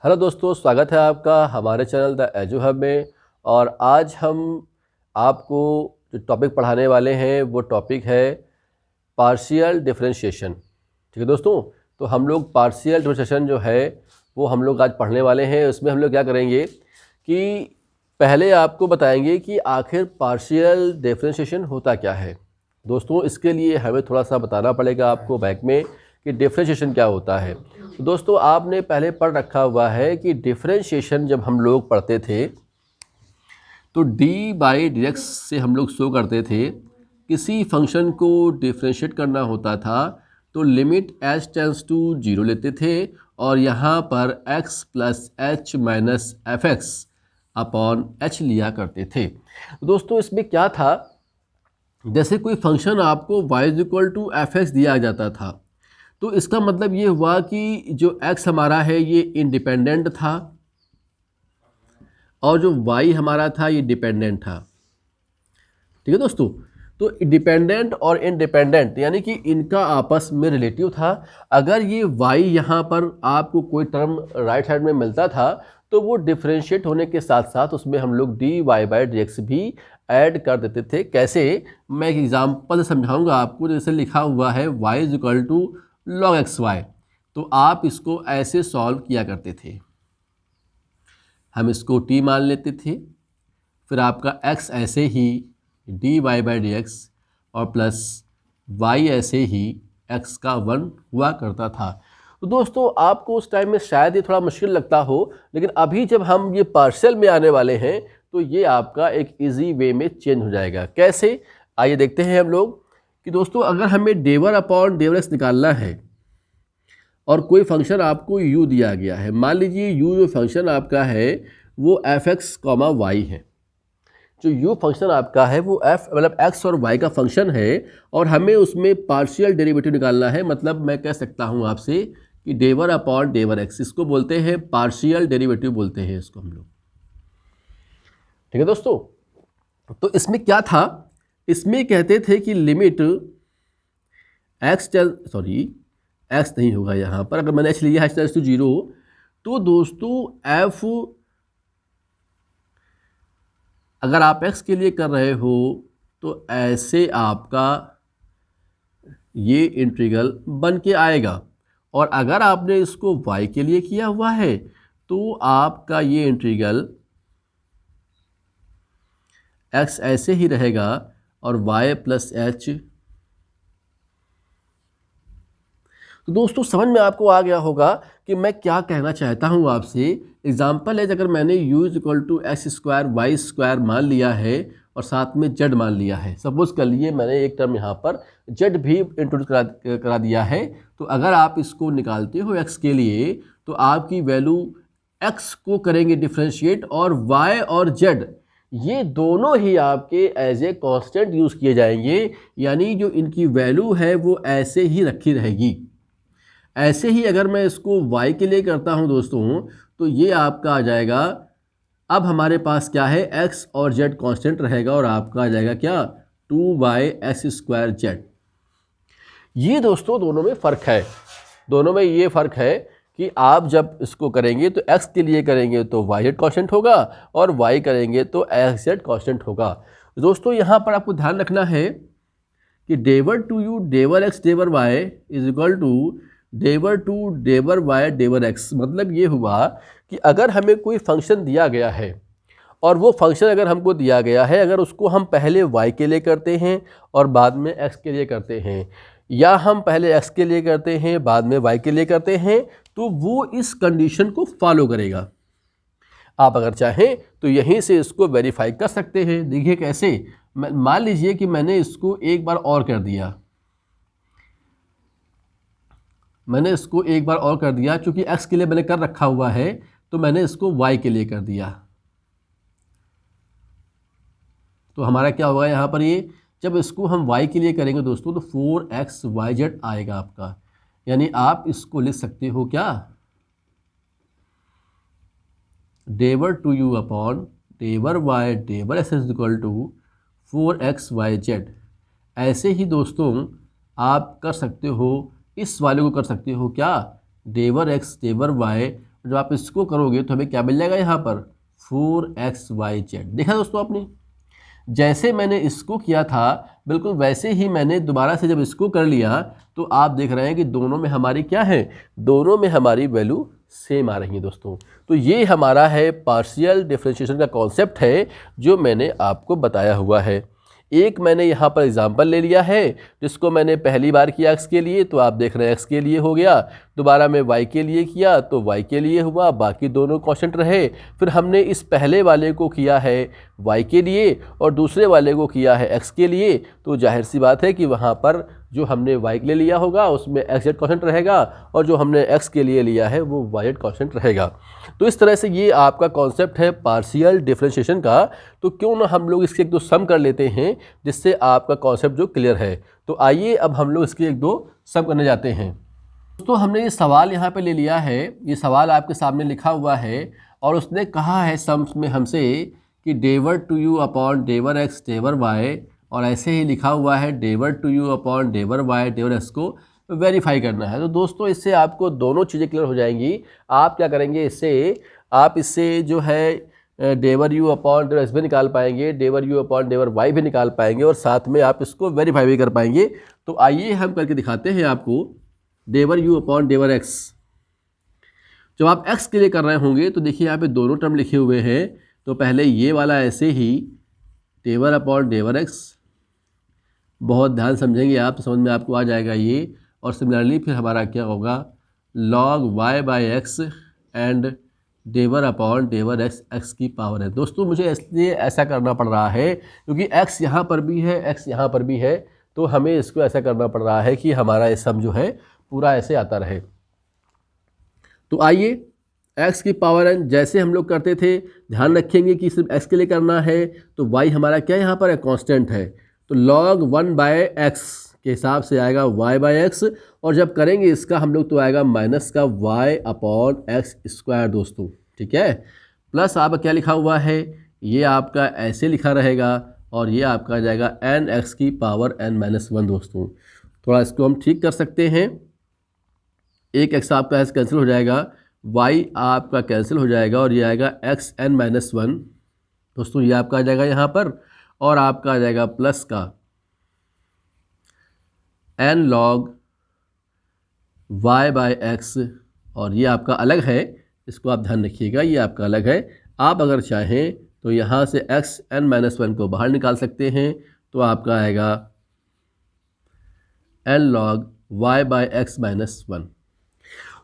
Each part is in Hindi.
हेलो दोस्तों, स्वागत है आपका हमारे चैनल द एजू हब में। और आज हम आपको जो टॉपिक पढ़ाने वाले हैं वो टॉपिक है पार्शियल डिफरेंशिएशन। ठीक है दोस्तों, तो हम लोग पार्शियल डिफरेंशिएशन जो है वो हम लोग आज पढ़ने वाले हैं। उसमें हम लोग क्या करेंगे कि पहले आपको बताएंगे कि आखिर पार्शियल डिफरेंशिएशन होता क्या है। दोस्तों, इसके लिए हमें थोड़ा सा बताना पड़ेगा आपको बैक में कि डिफरेंशिएशन क्या होता है। तो दोस्तों, आपने पहले पढ़ रखा हुआ है कि डिफरेंशिएशन जब हम लोग पढ़ते थे तो डी बाई डी एक्स से हम लोग शो करते थे। किसी फंक्शन को डिफरेंशिएट करना होता था तो लिमिट h टेंड्स टू 0 लेते थे और यहाँ पर x plus H minus F x upon H लिया करते थे। दोस्तों, इसमें क्या था, जैसे कोई फंक्शन आपको y is equal to f x दिया जाता था तो इसका मतलब ये हुआ कि जो x हमारा है ये इंडिपेंडेंट था और जो y हमारा था ये डिपेंडेंट था। ठीक है दोस्तों, तो डिपेंडेंट और इंडिपेंडेंट यानी कि इनका आपस में रिलेटिव था। अगर ये y यहाँ पर आपको कोई टर्म राइट साइड में मिलता था तो वो डिफरेंशिएट होने के साथ साथ उसमें हम लोग d Y by D x भी ऐड कर देते थे। कैसे, मैं एक एग्जाम्पल समझाऊंगा आपको। जैसे लिखा हुआ है y is equal to log x y, तो आप इसको ऐसे सॉल्व किया करते थे। हम इसको t मान लेते थे, फिर आपका x ऐसे ही D Y by D X और प्लस y ऐसे ही x का 1 हुआ करता था। तो दोस्तों, आपको उस टाइम में शायद ये थोड़ा मुश्किल लगता हो, लेकिन अभी जब हम ये पार्शियल में आने वाले हैं तो ये आपका एक इजी वे में चेंज हो जाएगा। कैसे, आइए देखते हैं हम लोग कि दोस्तों, अगर हमें डेवर अपॉन डेवर एक्स निकालना है और कोई फंक्शन आपको u दिया गया है, मान लीजिए u जो फंक्शन आपका है वो एफ एक्स कॉमा वाई है। जो u फंक्शन आपका है वो f मतलब x और y का फंक्शन है और हमें उसमें पार्शियल डेरिवेटिव निकालना है। मतलब मैं कह सकता हूँ आपसे कि डेवर अपॉन डेवर x, इसको बोलते हैं पार्शियल डेरिवेटिव बोलते हैं इसको हम लोग। ठीक है दोस्तों, तो इसमें क्या था, इसमें कहते थे कि लिमिट x नहीं होगा यहाँ पर, अगर मैंने h लिया h टेंड्स टू 0 तो दोस्तों f अगर आप x के लिए कर रहे हो तो ऐसे आपका ये इंटीग्रल बन के आएगा, और अगर आपने इसको y के लिए किया हुआ है तो आपका ये इंटीग्रल x ऐसे ही रहेगा और y प्लस एच। तो दोस्तों, समझ में आपको आ गया होगा कि मैं क्या कहना चाहता हूं आपसे। एग्जाम्पल है, अगर मैंने u is equal to x square y square मान लिया है और साथ में z मान लिया है, सपोज कर लिए मैंने एक टर्म यहाँ पर z भी इंट्रोड्यूस करा दिया है, तो अगर आप इसको निकालते हो x के लिए तो आपकी वैल्यू x को करेंगे डिफ्रेंशिएट और y और z ये दोनों ही आपके एज ए कांस्टेंट यूज़ किए जाएंगे, यानी जो इनकी वैल्यू है वो ऐसे ही रखी रहेगी। ऐसे ही अगर मैं इसको y के लिए करता हूं दोस्तों तो ये आपका आ जाएगा, अब हमारे पास क्या है, x और z कांस्टेंट रहेगा और आपका आ जाएगा क्या, 2y² z। ये दोस्तों दोनों में फ़र्क है, दोनों में ये फ़र्क है कि आप जब इसको करेंगे तो x के लिए करेंगे तो yz कांस्टेंट होगा और y करेंगे तो xz कांस्टेंट होगा। दोस्तों, यहाँ पर आपको ध्यान रखना है कि डेवर टू यू डेवर x डेवर y इज इक्वल टू डेवर टू डेवर y डेवर x। मतलब ये हुआ कि अगर हमें कोई फंक्शन दिया गया है और वो फंक्शन अगर हमको दिया गया है, अगर उसको हम पहले y के लिए करते हैं और बाद में x के लिए करते हैं, या हम पहले x के लिए करते हैं बाद में y के लिए करते हैं, तो वो इस कंडीशन को फॉलो करेगा। आप अगर चाहें तो यहीं से इसको वेरीफाई कर सकते हैं। देखिए कैसे, मान लीजिए कि मैंने इसको एक बार और कर दिया, चूंकि x के लिए मैंने कर रखा हुआ है तो मैंने इसको y के लिए कर दिया। तो हमारा क्या होगा यहाँ पर, ये जब इसको हम y के लिए करेंगे दोस्तों तो 4xyz आएगा आपका, यानी आप इसको लिख सकते हो क्या, डेवर टू यू अपॉन डेवर y डेवर x is equal to 4xyz। ऐसे ही दोस्तों आप कर सकते हो, इस वाले को कर सकते हो क्या, डेवर x डेवर y जब आप इसको करोगे तो हमें क्या मिल जाएगा यहाँ पर 4xyz। देखा दोस्तों आपने, जैसे मैंने इसको किया था बिल्कुल वैसे ही मैंने दोबारा से जब इसको कर लिया तो आप देख रहे हैं कि दोनों में हमारी क्या है, दोनों में हमारी वैल्यू सेम आ रही है दोस्तों। तो ये हमारा है पार्शियल डिफरेंशिएशन का कॉन्सेप्ट है जो मैंने आपको बताया हुआ है। एक मैंने यहाँ पर एग्जांपल ले लिया है जिसको मैंने पहली बार किया x के लिए, तो आप देख रहे हैं x के लिए हो गया, दोबारा मैं y के लिए किया तो y के लिए हुआ, बाकी दोनों कांस्टेंट रहे। फिर हमने इस पहले वाले को किया है y के लिए और दूसरे वाले को किया है x के लिए, तो जाहिर सी बात है कि वहाँ पर जो हमने y के लिए लिया होगा उसमें xz कांस्टेंट रहेगा और जो हमने x के लिए लिया है वो yz कांस्टेंट रहेगा। तो इस तरह से ये आपका कॉन्सेप्ट है पार्शियल डिफरेंशिएशन का। तो क्यों ना हम लोग इसके एक दो सम कर लेते हैं जिससे आपका कॉन्सेप्ट जो क्लियर है। तो आइए अब हम लोग इसके एक दो सम करने जाते हैं। तो हमने ये सवाल यहाँ पे ले लिया है, ये सवाल आपके सामने लिखा हुआ है और उसने कहा है सम्स में हमसे कि डेवर टू यू अपॉन डेवर एक्स डेवर वाई, और ऐसे ही लिखा हुआ है डेवर टू यू अपॉन डेवर वाई डेवर एक्स को वेरीफाई करना है। तो दोस्तों इससे आपको दोनों चीज़ें क्लियर हो जाएंगी। आप क्या करेंगे, इससे आप इससे जो है डेवर यू अपॉन डेवर एक्स भी निकाल पाएंगे, डेवर यू अपॉन डेवर वाई भी निकाल पाएंगे और साथ में आप इसको वेरीफाई भी कर पाएंगे। तो आइए हम करके दिखाते हैं आपको। डेवर यू अपॉन डेवर एक्स जब आप एक्स के लिए कर रहे होंगे तो देखिए यहाँ पे दोनों टर्म लिखे हुए हैं। तो पहले ये वाला ऐसे ही डेवर अपॉन डेवर एक्स, बहुत ध्यान समझेंगे आप तो समझ में आपको आ जाएगा ये। और सिमिलरली फिर हमारा क्या होगा log Y by X and डेवर अपॉन डेवर एक्स, एक्स की पावर है। दोस्तों मुझे इसलिए ऐसा करना पड़ रहा है क्योंकि एक्स यहाँ पर भी है, एक्स यहाँ पर भी है, तो हमें इसको ऐसा करना पड़ रहा है कि हमारा ये सम जो है पूरा ऐसे आता रहे। तो आइए x की पावर n जैसे हम लोग करते थे ध्यान रखेंगे कि सिर्फ x के लिए करना है। तो y हमारा क्या यहाँ पर है, कांस्टेंट है, तो log 1 बाय एक्स के हिसाब से आएगा y बाय एक्स, और जब करेंगे इसका हम लोग तो आएगा माइनस का y अपॉन एक्स स्क्वायर दोस्तों, ठीक है। प्लस आपका क्या लिखा हुआ है, ये आपका ऐसे लिखा रहेगा और ये आपका आ जाएगा n x की पावर n माइनस 1 दोस्तों। थोड़ा इसको हम ठीक कर सकते हैं, एक x आपका ऐसे कैंसिल हो जाएगा, y आपका कैंसिल हो जाएगा और ये आएगा x n माइनस 1 दोस्तों, ये आपका आ जाएगा यहाँ पर, और आपका आ जाएगा प्लस का n log y by x, और ये आपका अलग है, इसको आप ध्यान रखिएगा, ये आपका अलग है। आप अगर चाहें तो यहाँ से x n माइनस 1 को बाहर निकाल सकते हैं, तो आपका आएगा n log y by x minus 1।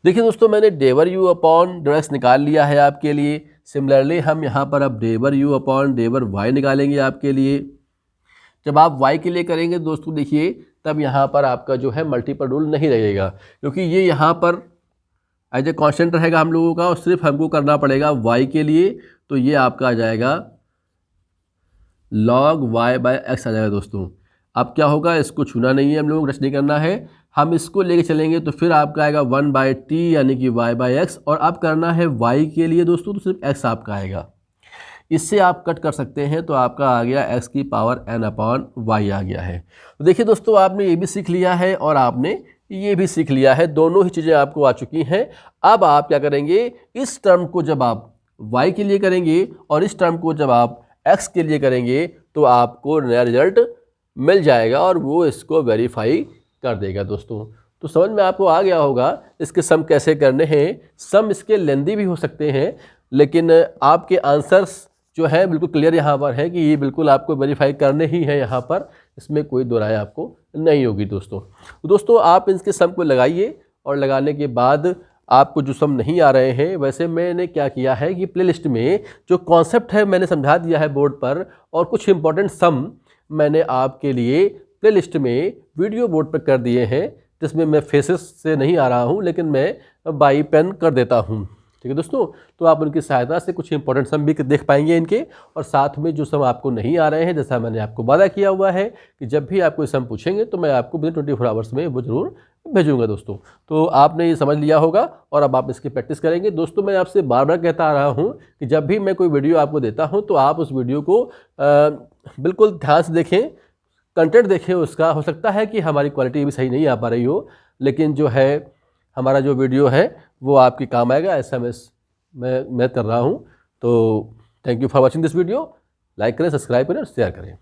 देखिए दोस्तों मैंने डेवर यू अपॉन डेवर एक्स निकाल लिया है आपके लिए। सिमिलरली हम यहाँ पर अब डेवर यू अपॉन डेवर वाई निकालेंगे आपके लिए। जब आप y के लिए करेंगे दोस्तों देखिए तब यहाँ पर आपका जो है मल्टीपल रूल नहीं रहेगा, क्योंकि ये यहाँ पर एज ए कॉन्स्टेंट रहेगा हम लोगों का और सिर्फ हमको करना पड़ेगा y के लिए। तो ये आपका आ जाएगा log y बाय एक्स आ जाएगा दोस्तों। अब क्या होगा, इसको छूना नहीं है हम लोगों को, टच नहीं करना है, हम इसको लेके चलेंगे तो फिर आपका आएगा 1 बाय टी यानी कि y बाय एक्स, और अब करना है y के लिए दोस्तों तो सिर्फ x आपका आएगा। इससे आप कट कर सकते हैं तो आपका आ गया x की पावर n अपॉन y आ गया है। तो देखिए दोस्तों आपने ये भी सीख लिया है और आपने ये भी सीख लिया है, दोनों ही चीज़ें आपको आ चुकी हैं। अब आप क्या करेंगे, इस टर्म को जब आप y के लिए करेंगे और इस टर्म को जब आप x के लिए करेंगे तो आपको नया रिजल्ट मिल जाएगा और वो इसको वेरीफाई कर देगा दोस्तों। तो समझ में आपको आ गया होगा इसके सम कैसे करने हैं। सम इसके लेंदी भी हो सकते हैं, लेकिन आपके आंसर्स जो है बिल्कुल क्लियर यहाँ पर है कि ये बिल्कुल आपको वेरीफाई करने ही है यहाँ पर, इसमें कोई दो राय आपको नहीं होगी दोस्तों। तो दोस्तों आप इसके सम को लगाइए और लगाने के बाद आपको जो सम नहीं आ रहे हैं, वैसे मैंने क्या किया है कि प्लेलिस्ट में जो कॉन्सेप्ट है मैंने समझा दिया है बोर्ड पर, और कुछ इंपॉर्टेंट सम मैंने आपके लिए प्लेलिस्ट में वीडियो बोर्ड पर कर दिए हैं, जिसमें मैं फेसेस से नहीं आ रहा हूं लेकिन मैं बाई पेन कर देता हूं, ठीक है दोस्तों। तो आप उनकी सहायता से कुछ इंपॉर्टेंट सम भी देख पाएंगे इनके, और साथ में जो सम आपको नहीं आ रहे हैं, जैसा मैंने आपको वादा किया हुआ है कि जब भी आप कोई सम पूछेंगे तो मैं आपको विदिन 24 आवर्स में वो ज़रूर भेजूंगा दोस्तों। तो आपने ये समझ लिया होगा और अब आप इसकी प्रैक्टिस करेंगे। दोस्तों मैं आपसे बार बार कहता आ रहा हूँ कि जब भी मैं कोई वीडियो आपको देता हूँ तो आप उस वीडियो को बिल्कुल ध्यान से देखें, कंटेंट देखें उसका। हो सकता है कि हमारी क्वालिटी भी सही नहीं आ पा रही हो, लेकिन जो है हमारा जो वीडियो है वो आपके काम आएगा, ऐसा मैं कर रहा हूँ। तो thank you for watching this video. Like करें, सब्सक्राइब करें और शेयर करें।